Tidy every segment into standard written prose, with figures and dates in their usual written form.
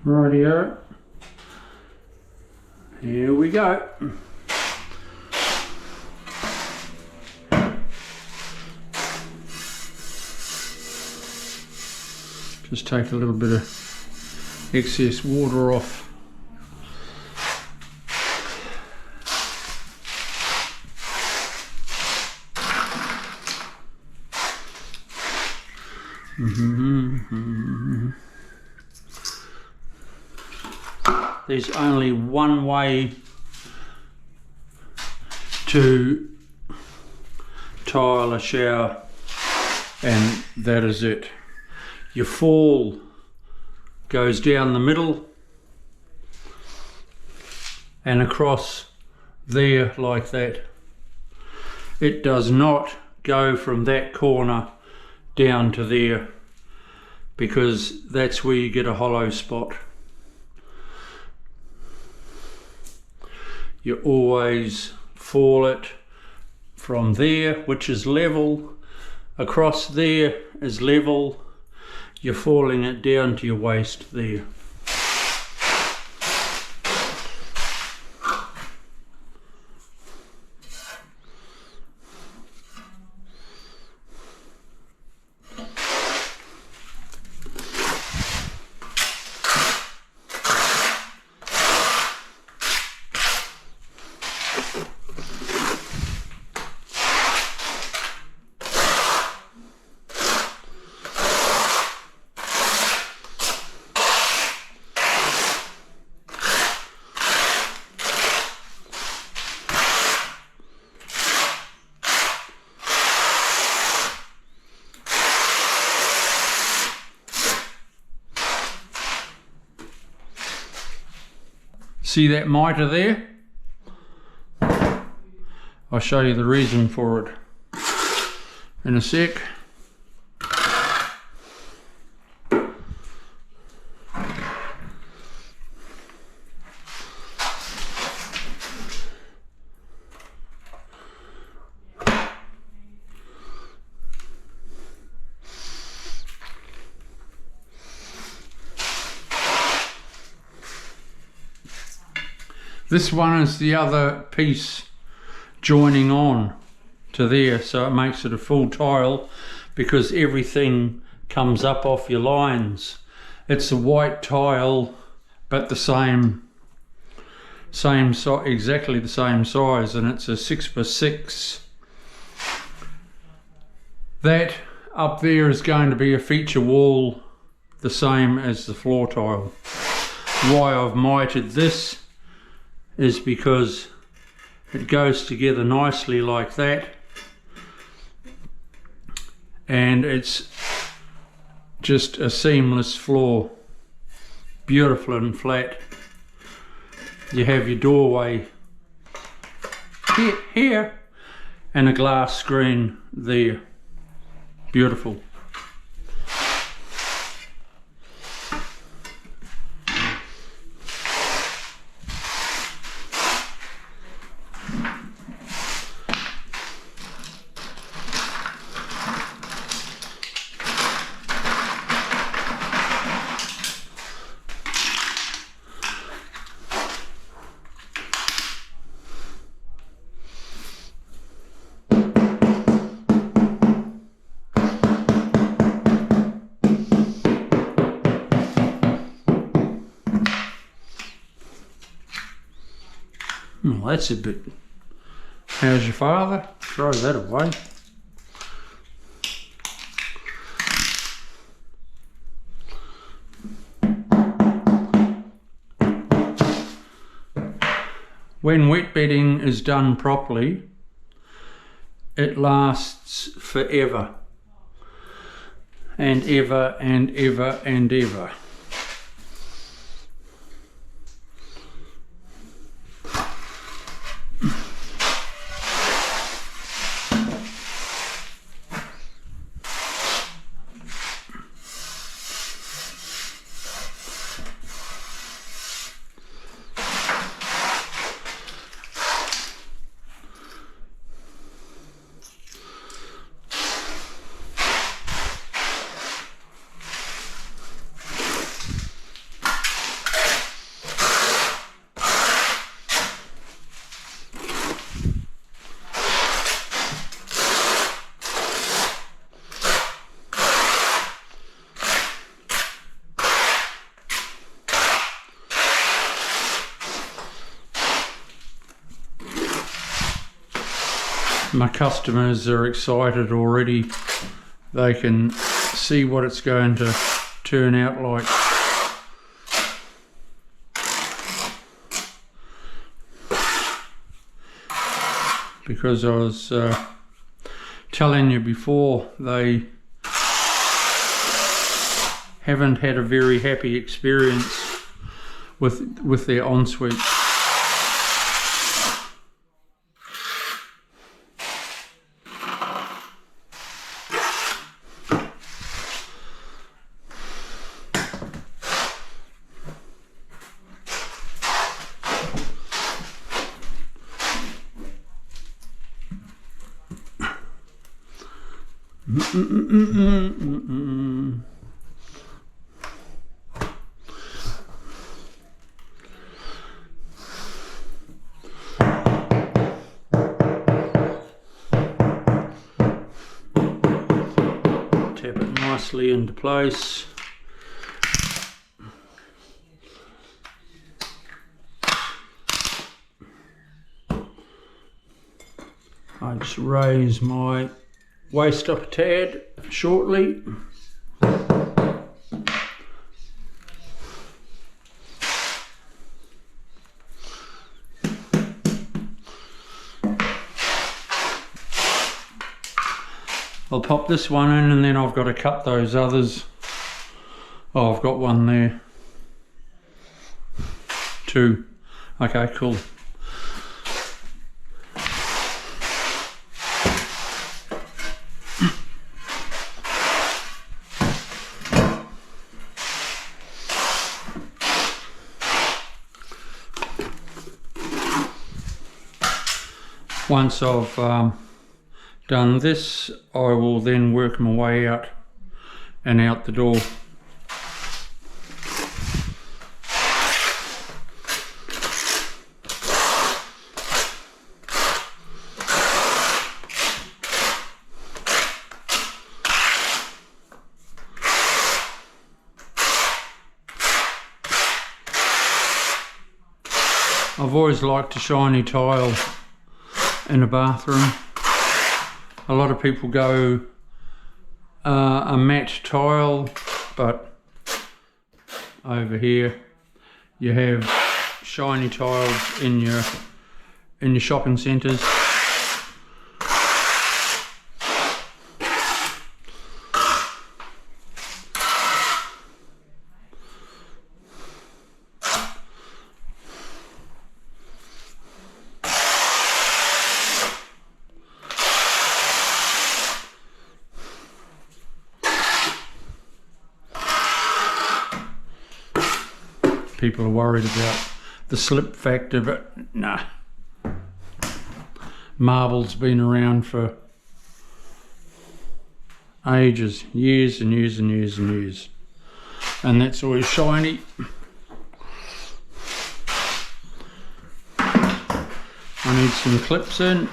Rightio. Here we go. Just take a little bit of excess water off. There's only one way to tile a shower, and that is it. Your fall goes down the middle and across there like that. It does not go from that corner down to there, because that's where you get a hollow spot. You always fall it from there, which is level, across there is level. You're falling it down to your waist there. See that mitre there? I'll show you the reason for it in a sec. This one is the other piece joining on to there, so it makes it a full tile because everything comes up off your lines. It's a white tile, but the same size, exactly the same size, and it's a 6x6. That up there is going to be a feature wall, the same as the floor tile. Why I've mitered this is because it goes together nicely like that, and it's just a seamless floor, beautiful and flat. You have your doorway here and a glass screen there. Beautiful. Well, that's a bit. How's your father? Throw that away. When wet bedding is done properly, it lasts forever and ever and ever and ever. my customers are excited already. They can see what it's going to turn out like. Because I was telling you before, they haven't had a very happy experience with their ensuite. Tap it nicely into place. I just raise my waist up a tad shortly. I'll pop this one in and then I've got to cut those others. Oh, I've got one there. 2. Okay, cool. Once I've done this, I will then work my way out and out the door. I've always liked a shiny tile in a bathroom. A lot of people go a matte tile, but over here you have shiny tiles in your shopping centres. People are worried about the slip factor, but nah. Marble's been around for ages, years and years and years and years, and that's always shiny. I need some clips in.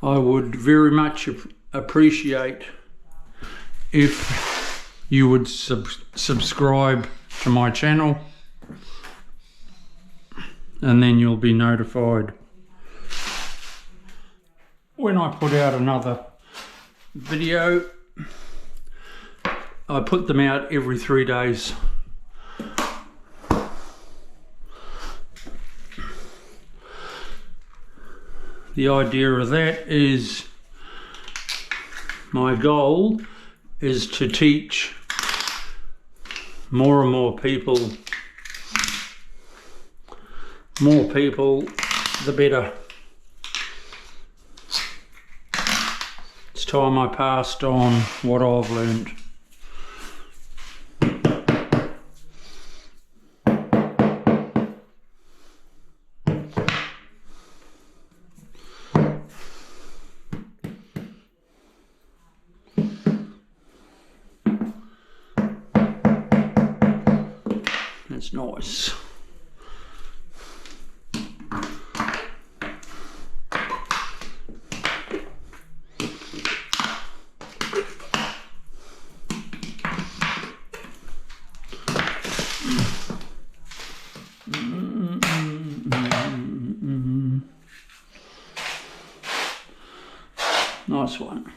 I would very much appreciate if you would subscribe to my channel, and then you'll be notified when I put out another video. I put them out every 3 days. The idea of that is, my goal is to teach more and more people. More people, the better. It's time I passed on what I've learned. That's nice. Nice one.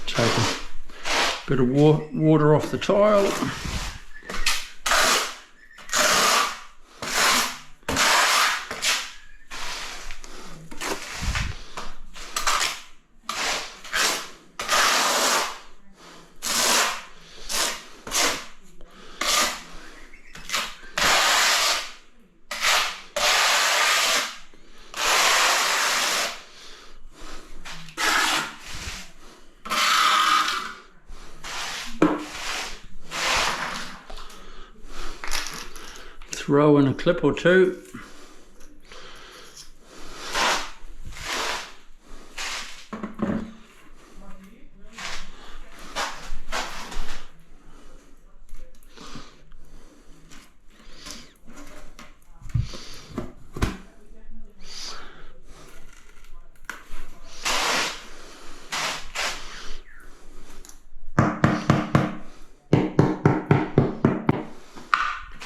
Take a bit of water off the tile. Throw in a clip or two.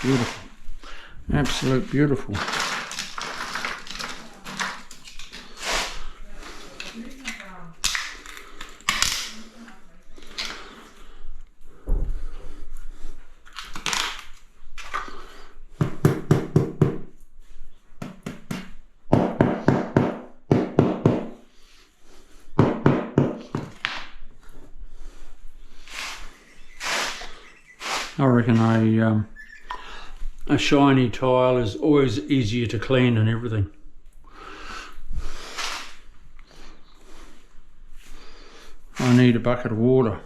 Beautiful. Absolute beautiful. I reckon a shiny tile is always easier to clean and everything. I need a bucket of water.